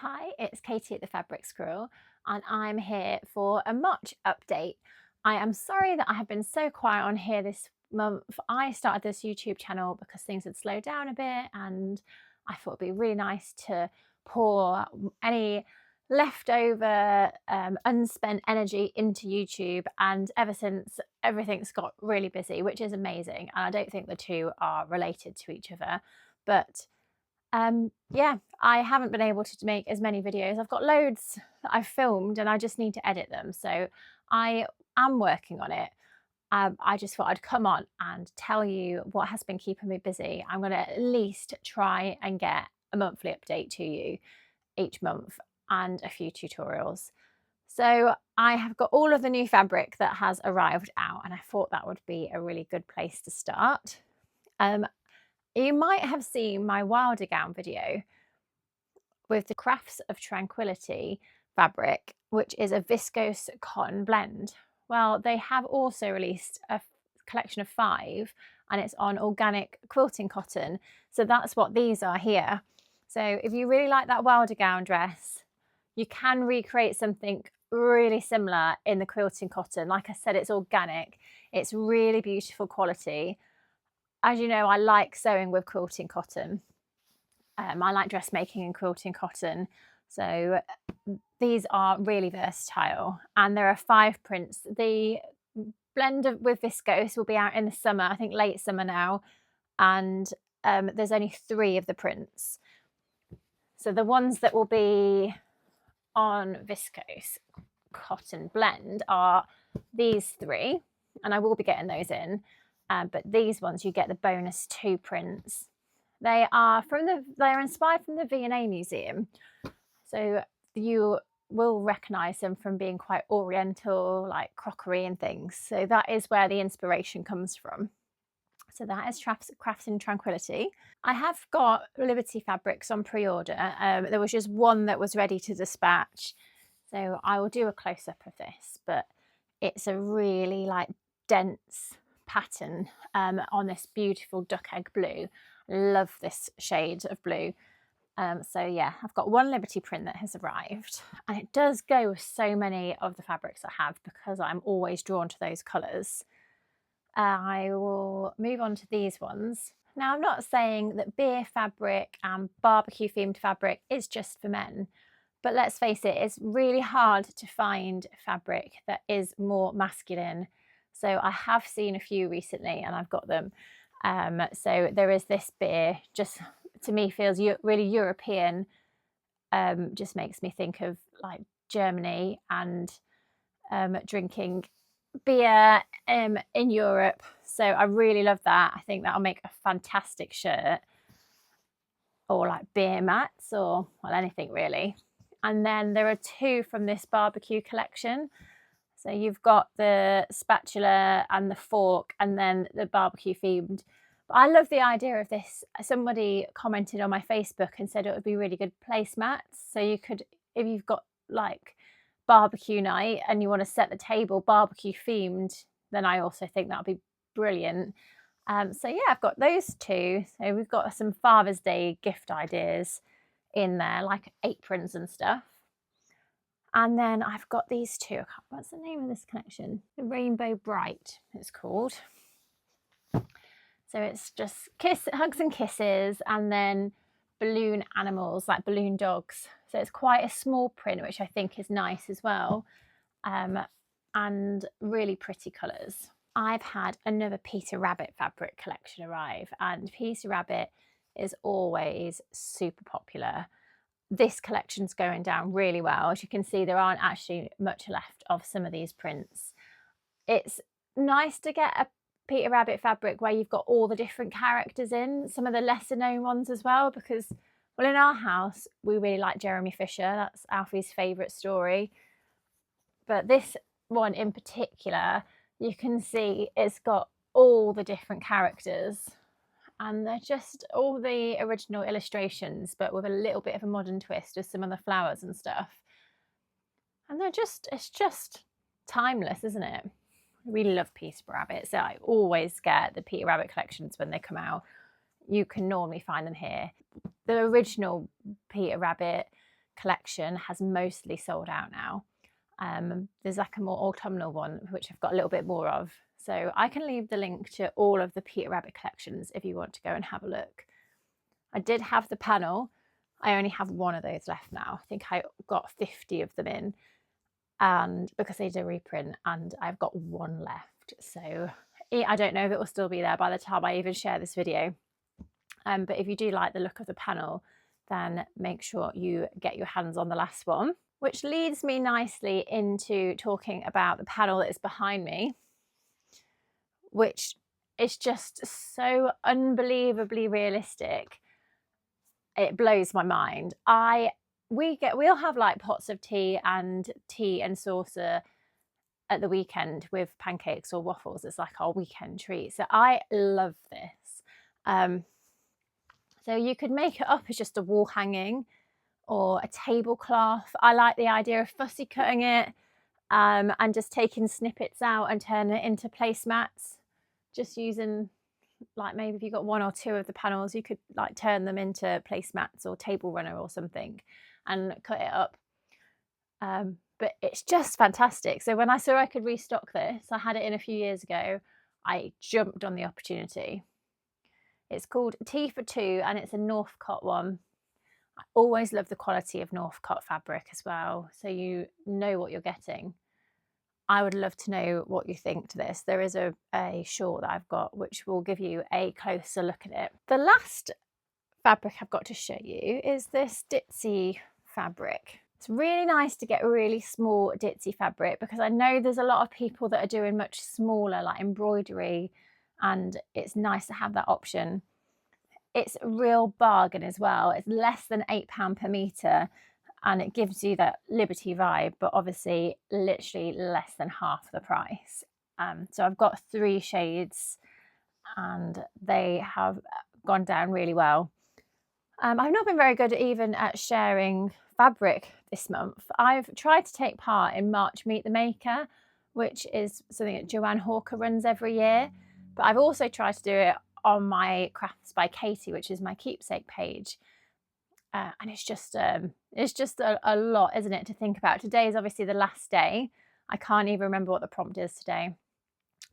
Hi, it's Katie at the Fabric Squirrel, and I'm here for a March update. I am sorry that I have been so quiet on here this month. I started this YouTube channel because things had slowed down a bit, and I thought it'd be really nice to pour any leftover unspent energy into YouTube. And ever since, everything's got really busy, which is amazing. And I don't think the two are related to each other, but yeah, I haven't been able to make as many videos. I've got loads that I've filmed and I just need to edit them. So I am working on it. I just thought I'd come on and tell you what has been keeping me busy. I'm going to at least try and get a monthly update to you each month and a few tutorials. So I have got all of the new fabric that has arrived out, and I thought that would be a really good place to start. You might have seen my Wilder Gown video with the Crafts of Tranquility fabric, which is a viscose cotton blend. Well, they have also released a collection of 5, and it's on organic quilting cotton. So that's what these are here. So if you really like that Wilder Gown dress, you can recreate something really similar in the quilting cotton. Like I said, it's organic. It's really beautiful quality. As you know, I like sewing with quilting cotton. I like dressmaking in quilting cotton. So these are really versatile, and there are 5 prints. The blend with viscose will be out in the summer, I think late summer now, and there's only 3 of the prints. So the ones that will be on viscose cotton blend are these 3, and I will be getting those in. But these ones, you get the bonus 2 prints. They're inspired from the V&A Museum. So you will recognise them from being quite oriental, like crockery and things. So that is where the inspiration comes from. So that is Crafts in Tranquility. I have got Liberty fabrics on pre-order. There was just one that was ready to dispatch. So I will do a close-up of this, but it's a really dense pattern on this beautiful duck egg blue. I love this shade of blue. So yeah, I've got one Liberty print that has arrived, and it does go with so many of the fabrics I have because I'm always drawn to those colours. I will move on to these ones. Now, I'm not saying that beer fabric and barbecue themed fabric is just for men, but let's face it, it's really hard to find fabric that is more masculine. So I have seen a few recently and I've got them. So there is this beer, just to me feels really European, just makes me think of like Germany and drinking beer in Europe. So I really love that. I think that'll make a fantastic shirt, or like beer mats, or well, anything really. And then there are 2 from this barbecue collection. So you've got the spatula and the fork, and then the barbecue themed. But I love the idea of this. Somebody commented on my Facebook and said it would be really good placemats. So you could, if you've got like barbecue night and you want to set the table barbecue themed, then I also think that would be brilliant. So yeah, I've got those 2. So we've got some Father's Day gift ideas in there, like aprons and stuff. And then I've got these 2. What's the name of this collection? The Rainbow Bright, it's called. So it's just hugs and kisses, and then balloon animals, like balloon dogs. So it's quite a small print, which I think is nice as well, and really pretty colours. I've had another Peter Rabbit fabric collection arrive, and Peter Rabbit is always super popular. This collection's going down really well. As you can see, there aren't actually much left of some of these prints. It's nice to get a Peter Rabbit fabric where you've got all the different characters in, some of the lesser known ones as well, because, well, in our house, we really like Jeremy Fisher. That's Alfie's favourite story. But this one in particular, you can see it's got all the different characters, and they're just all the original illustrations, but with a little bit of a modern twist with some of the flowers and stuff. And it's just timeless, isn't it? I really love Peter Rabbit, so I always get the Peter Rabbit collections when they come out. You can normally find them here. The original Peter Rabbit collection has mostly sold out now. There's like a more autumnal one, which I've got a little bit more of. So I can leave the link to all of the Peter Rabbit collections if you want to go and have a look. I did have the panel. I only have one of those left now. I think I got 50 of them in, and because they did a reprint, and I've got one left. So I don't know if it will still be there by the time I even share this video. But if you do like the look of the panel, then make sure you get your hands on the last one. Which leads me nicely into talking about the panel that is behind me, which is just so unbelievably realistic. It blows my mind. We'll have like pots of tea and saucer at the weekend with pancakes or waffles. It's like our weekend treat. So I love this. So you could make it up as just a wall hanging or a tablecloth. I like the idea of fussy cutting it and just taking snippets out and turning it into placemats. Just using, like, maybe if you've got one or two of the panels, you could like turn them into placemats or table runner or something and cut it up. But it's just fantastic. So when I saw I could restock this, I had it in a few years ago, I jumped on the opportunity. It's called Tea for Two and it's a Northcott one. I always love the quality of Northcott fabric as well, so you know what you're getting. I would love to know what you think to this. There is a short that I've got which will give you a closer look at it. The last fabric I've got to show you is this Ditsy fabric. It's really nice to get really small Ditsy fabric because I know there's a lot of people that are doing much smaller, like embroidery, and it's nice to have that option. It's a real bargain as well. It's less than £8 per metre and it gives you that Liberty vibe, but obviously literally less than half the price. So I've got 3 shades and they have gone down really well. I've not been very good even at sharing fabric this month. I've tried to take part in March Meet the Maker, which is something that Joanne Hawker runs every year, but I've also tried to do it on my Crafts by Katie, which is my keepsake page. And it's just a lot, isn't it, to think about. Today is obviously the last day. I can't even remember what the prompt is today,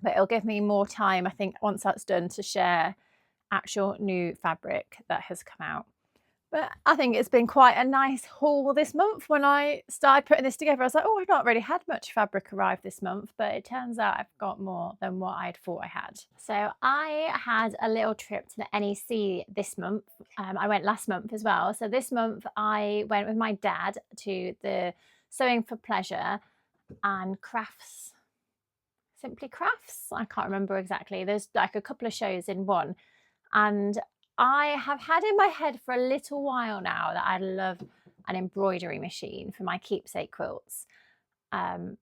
but it'll give me more time, I think, once that's done, to share actual new fabric that has come out. But I think it's been quite a nice haul this month. When I started putting this together, I was like, oh, I've not really had much fabric arrive this month, but it turns out I've got more than what I'd thought I had. So I had a little trip to the NEC this month. I went last month as well. So this month I went with my dad to the Sewing for Pleasure and Crafts, Simply Crafts. I can't remember exactly. There's like a couple of shows in one. And I have had in my head for a little while now that I love an embroidery machine for my keepsake quilts. And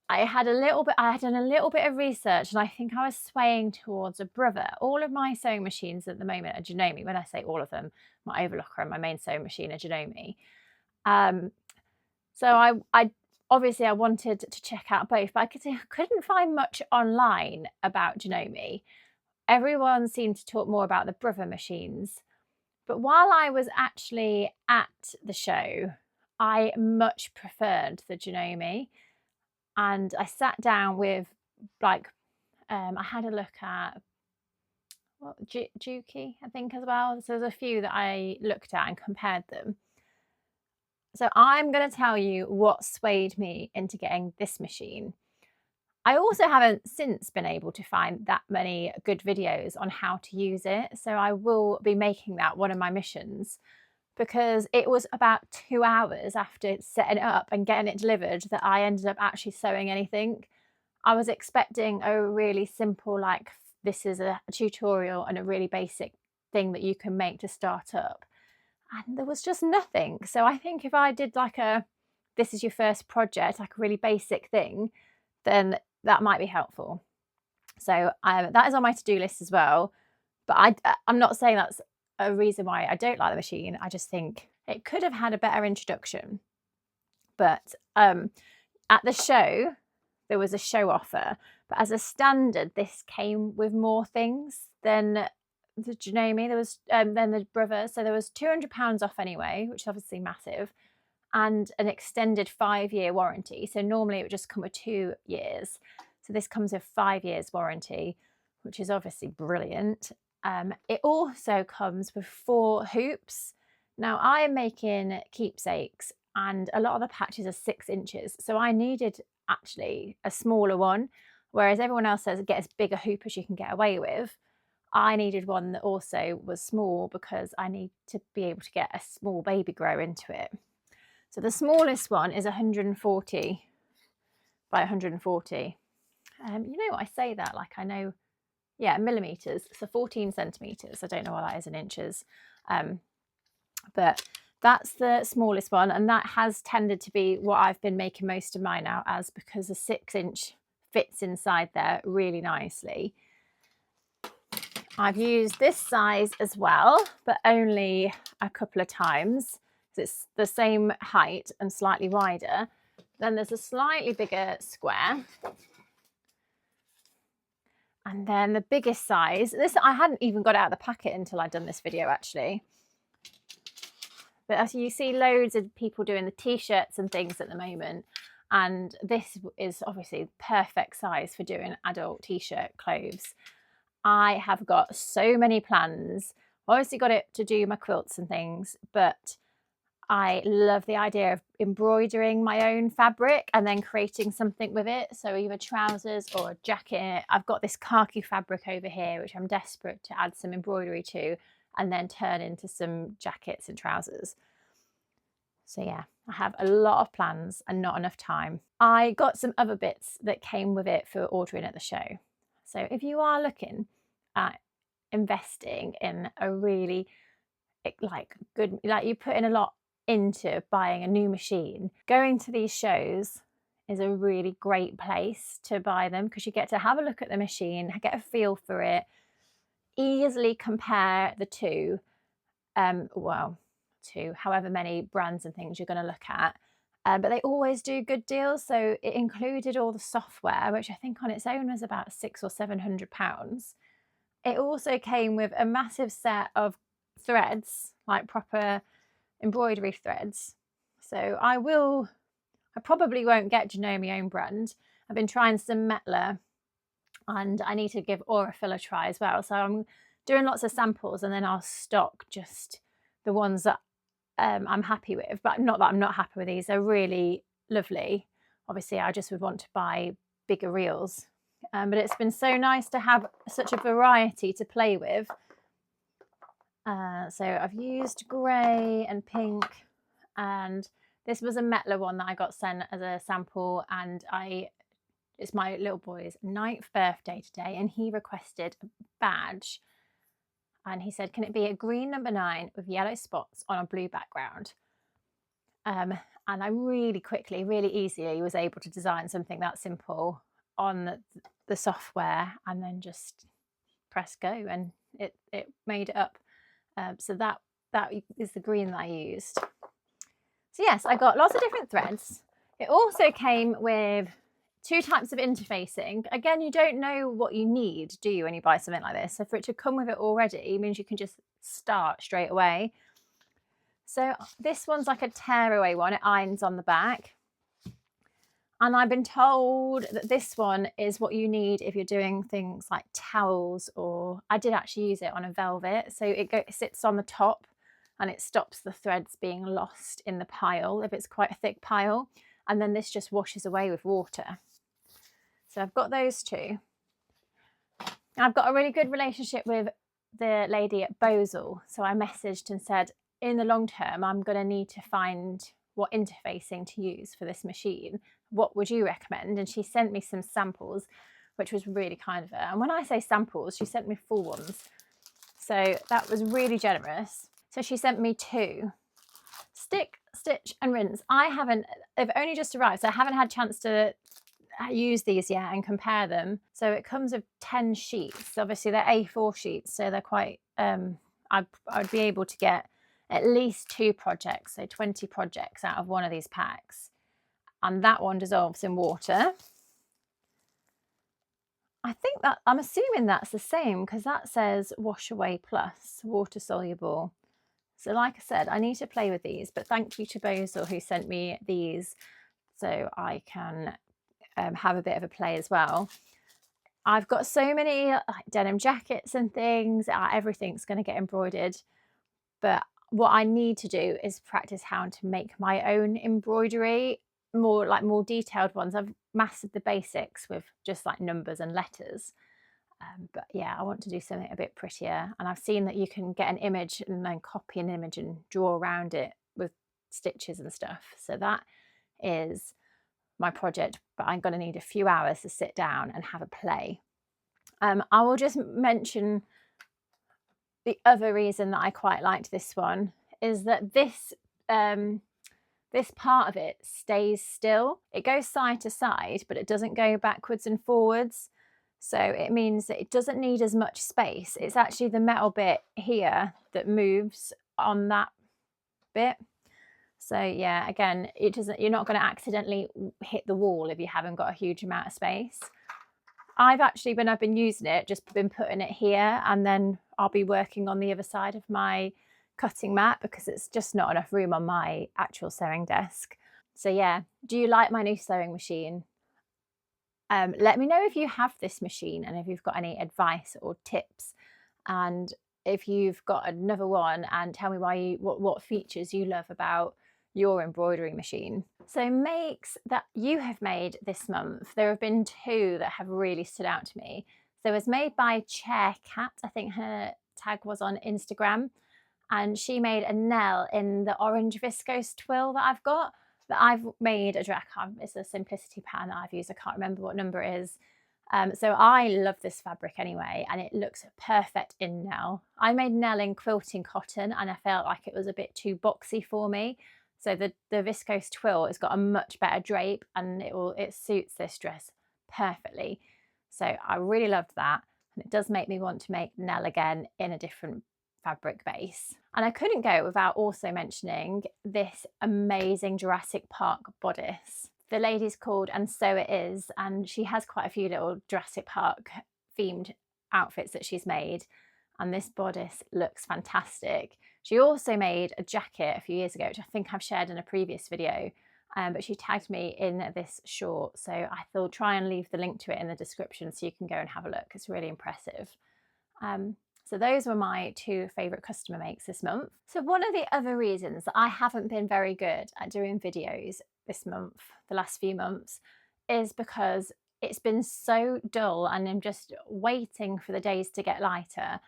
I had done a little bit of research and I think I was swaying towards a Brother. All of my sewing machines at the moment are Janome. When I say all of them, my Overlocker and my main sewing machine are Janome. So I obviously I wanted to check out both, but I couldn't find much online about Janome. Everyone seemed to talk more about the Brother machines. But while I was actually at the show, I much preferred the Janome. And I sat down with, like, I had a look at Juki, I think, as well. So there's a few that I looked at and compared them. So I'm going to tell you what swayed me into getting this machine. I also haven't since been able to find that many good videos on how to use it. So I will be making that one of my missions, because it was about 2 hours after setting it up and getting it delivered that I ended up actually sewing anything. I was expecting a really simple, like, this is a tutorial and a really basic thing that you can make to start up. And there was just nothing. So I think if I did like this is your first project, like a really basic thing, then that might be helpful. So that is on my to-do list as well. But I'm not saying that's a reason why I don't like the machine. I just think it could have had a better introduction. But at the show, there was a show offer. But as a standard, this came with more things than the Janome, there was then the brother, so there was £200 off anyway, which is obviously massive, and an extended 5-year warranty. So normally it would just come with 2 years, so this comes with 5 years warranty, which is obviously brilliant. It also comes with 4 hoops. Now I am making keepsakes and a lot of the patches are 6 inches, so I needed actually a smaller one, whereas everyone else says get as big a hoop as you can get away with. I needed one that also was small because I need to be able to get a small baby grow into it. So the smallest one is 140 by 140. You know what, I say that like I know, yeah, millimeters, so 14 centimeters. I don't know what that is in inches, but that's the smallest one, and that has tended to be what I've been making most of mine out as, because the 6-inch fits inside there really nicely. I've used this size as well, but only a couple of times. It's the same height and slightly wider. Then there's a slightly bigger square. And then the biggest size, this I hadn't even got out of the packet until I'd done this video actually. But as you see, loads of people doing the t-shirts and things at the moment. And this is obviously perfect size for doing adult t-shirt clothes. I have got so many plans. Obviously got it to do my quilts and things, but I love the idea of embroidering my own fabric and then creating something with it. So either trousers or a jacket. I've got this khaki fabric over here, which I'm desperate to add some embroidery to and then turn into some jackets and trousers. So yeah, I have a lot of plans and not enough time. I got some other bits that came with it for ordering at the show. So if you are looking at investing in a really good, like you put in a lot into buying a new machine, going to these shows is a really great place to buy them, because you get to have a look at the machine, get a feel for it, easily compare the two, to however many brands and things you're going to look at. But they always do good deals. So it included all the software, which I think on its own was about £600 or £700. It also came with a massive set of threads, like proper embroidery threads. So I probably won't get Janome own brand. I've been trying some Metla, and I need to give Aurifil a try as well. So I'm doing lots of samples, and then I'll stock just the ones that I'm happy with. But not that I'm not happy with these. They're really lovely. Obviously, I just would want to buy bigger reels. But it's been so nice to have such a variety to play with. So I've used grey and pink, and this was a Metla one that I got sent as a sample, and it's my little boy's 9th birthday today, and he requested a badge, and he said, can it be a green number 9 with yellow spots on a blue background? And I really quickly, really easily was able to design something that simple on the software, and then just press go, and it made it up. So that is the green that I used. So yes, I got lots of different threads. It also came with 2 types of interfacing. Again, you don't know what you need, do you, when you buy something like this? So for it to come with it already means you can just start straight away. So this one's like a tearaway one. It irons on the back. And I've been told that this one is what you need if you're doing things like towels, or I did actually use it on a velvet. So it sits on the top and it stops the threads being lost in the pile if it's quite a thick pile. And then this just washes away with water. So I've got those 2. I've got a really good relationship with the lady at Bosal. So I messaged and said, in the long term, I'm going to need to find what interfacing to use for this machine. What would you recommend? And she sent me some samples, which was really kind of her. And when I say samples, she sent me full ones. So that was really generous. So she sent me 2. Stick, stitch and rinse. They've only just arrived, so I haven't had a chance to use these yet and compare them. So it comes with 10 sheets. Obviously they're A4 sheets, so they're quite, I'd be able to get at least 2 projects, so 20 projects out of one of these packs. And that one dissolves in water. I think that, I'm assuming that's the same because that says Wash Away Plus, water soluble. So like I said, I need to play with these, but thank you to Bozel who sent me these so I can have a bit of a play as well. I've got so many denim jackets and things, everything's going to get embroidered, but what I need to do is practice how to make my own embroidery, more detailed ones. I've mastered the basics with just like numbers and letters. But yeah, I want to do something a bit prettier. And I've seen that you can get an image and then copy an image and draw around it with stitches and stuff. So that is my project, but I'm going to need a few hours to sit down and have a play. I will just mention the other reason that I quite liked this one is that this part of it stays still. It goes side to side, but it doesn't go backwards and forwards. So it means that it doesn't need as much space. It's actually the metal bit here that moves on that bit. So yeah, again, you're not going to accidentally hit the wall if you haven't got a huge amount of space. I've been using it, just been putting it here, and then I'll be working on the other side of my cutting mat because it's just not enough room on my actual sewing desk. So yeah, do you like my new sewing machine? Let me know if you have this machine and if you've got any advice or tips, and if you've got another one, and tell me what features you love about your embroidery machine. So makes that you have made this month, there have been two that have really stood out to me. So it was made by Chair Cat, I think her tag was on Instagram, and she made a Nell in the orange viscose twill that I've got. That I've made a dress. It's a Simplicity pattern that I've used. I can't remember what number it is. So I love this fabric anyway, and it looks perfect in Nell. I made Nell in quilting cotton, and I felt like it was a bit too boxy for me. So the viscose twill has got a much better drape, and it suits this dress perfectly. So I really loved that, and it does make me want to make Nell again in a different fabric base. And I couldn't go without also mentioning this amazing Jurassic Park bodice. The lady's called And So It Is, and she has quite a few little Jurassic Park themed outfits that she's made, and this bodice looks fantastic. She also made a jacket a few years ago, which I think I've shared in a previous video, but she tagged me in this short, so I thought try and leave the link to it in the description so you can go and have a look. It's really impressive. So those were my two favourite customer makes this month. So one of the other reasons that I haven't been very good at doing videos this month, the last few months, is because it's been so dull and I'm just waiting for the days to get lighter.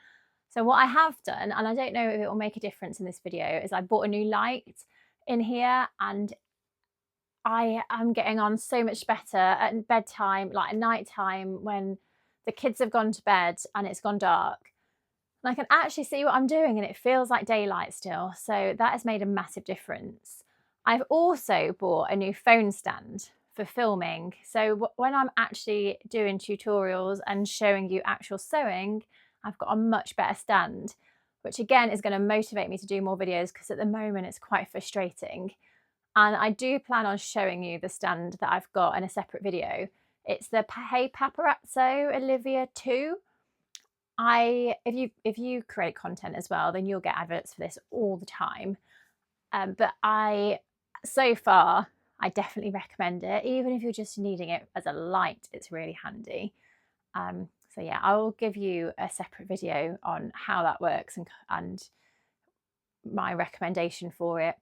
So what I have done, and I don't know if it will make a difference in this video, is I bought a new light in here, and I am getting on so much better at bedtime, like at night time when the kids have gone to bed and it's gone dark. And I can actually see what I'm doing and it feels like daylight still. So that has made a massive difference. I've also bought a new phone stand for filming. So when I'm actually doing tutorials and showing you actual sewing, I've got a much better stand, which again is going to motivate me to do more videos because at the moment it's quite frustrating. And I do plan on showing you the stand that I've got in a separate video. It's the Hey Paparazzo Olivia 2. If you create content as well, then you'll get adverts for this all the time. But so far, I definitely recommend it. Even if you're just needing it as a light, it's really handy. So yeah, I will give you a separate video on how that works and my recommendation for it.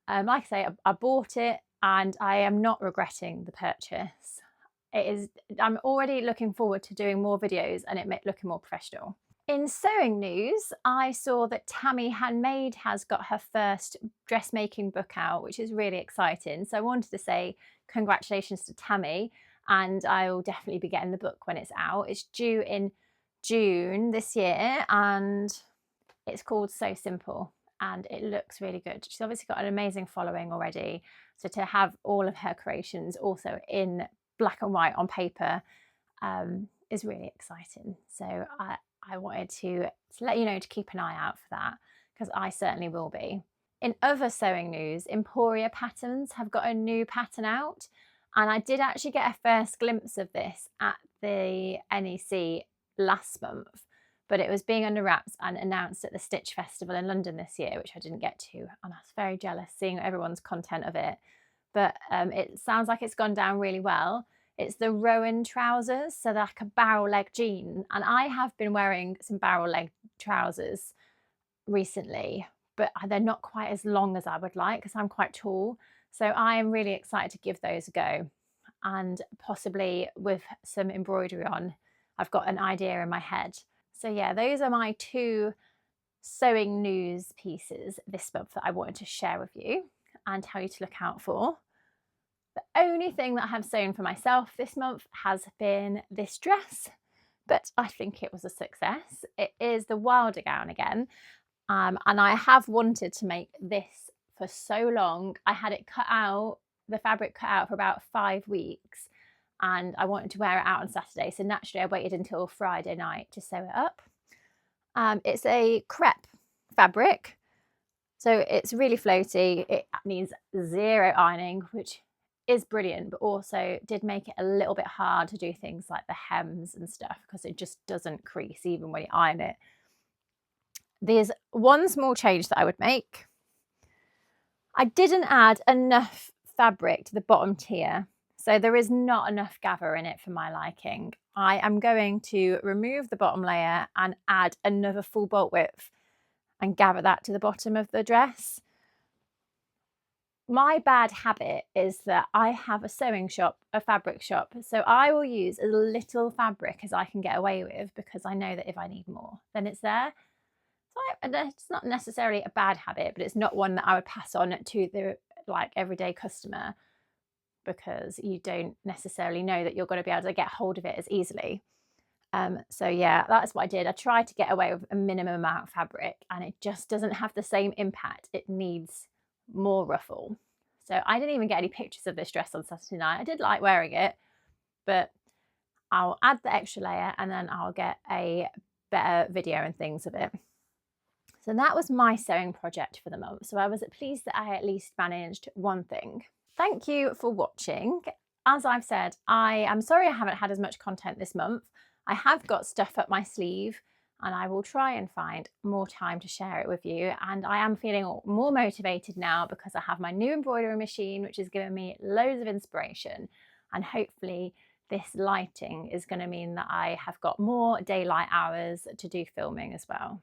Like I say, I bought it and I am not regretting the purchase. I'm already looking forward to doing more videos and it looking more professional. In sewing news, I saw that Tammy Handmade has got her first dressmaking book out, which is really exciting. So I wanted to say congratulations to Tammy, and I'll definitely be getting the book when it's out. It's due in June this year and it's called So Simple and it looks really good. She's obviously got an amazing following already. So to have all of her creations also in black and white on paper is really exciting. So I wanted to let you know to keep an eye out for that because I certainly will be. In other sewing news, Emporia Patterns have got a new pattern out, and I did actually get a first glimpse of this at the NEC last month, but it was being under wraps and announced at the Stitch Festival in London this year, which I didn't get to, and I was very jealous seeing everyone's content of it. But it sounds like it's gone down really well. It's the Rowan trousers, so they're like a barrel leg jean, and I have been wearing some barrel leg trousers recently, but they're not quite as long as I would like because I'm quite tall. So I am really excited to give those a go, and possibly with some embroidery on. I've got an idea in my head. So yeah, those are my 2 sewing news pieces this month that I wanted to share with you and tell you to look out for. The only thing that I have sewn for myself this month has been this dress, but I think it was a success. It is the Wilder gown again, and I have wanted to make this for so long. I had it cut out, the fabric cut out for about 5 weeks, and I wanted to wear it out on Saturday, so naturally I waited until Friday night to sew it up. It's a crepe fabric, so it's really floaty. It needs 0 ironing, which is brilliant, but also did make it a little bit hard to do things like the hems and stuff because it just doesn't crease even when you iron it. There's one small change that I would make. I didn't add enough fabric to the bottom tier, so there is not enough gather in it for my liking. I am going to remove the bottom layer and add another full bolt width and gather that to the bottom of the dress. My bad habit is that I have a sewing shop, a fabric shop, so I will use as little fabric as I can get away with because I know that if I need more, then it's there. So it's not necessarily a bad habit, but it's not one that I would pass on to the everyday customer because you don't necessarily know that you're going to be able to get hold of it as easily. So yeah, that's what I did. I tried to get away with a minimum amount of fabric and it just doesn't have the same impact. It needs more ruffle. So I didn't even get any pictures of this dress on Saturday night. I did like wearing it, but I'll add the extra layer and then I'll get a better video and things of it. So that was my sewing project for the month. So I was pleased that I at least managed one thing. Thank you for watching. As I've said, I am sorry I haven't had as much content this month. I have got stuff up my sleeve and I will try and find more time to share it with you. And I am feeling more motivated now because I have my new embroidery machine, which has given me loads of inspiration. And hopefully this lighting is going to mean that I have got more daylight hours to do filming as well.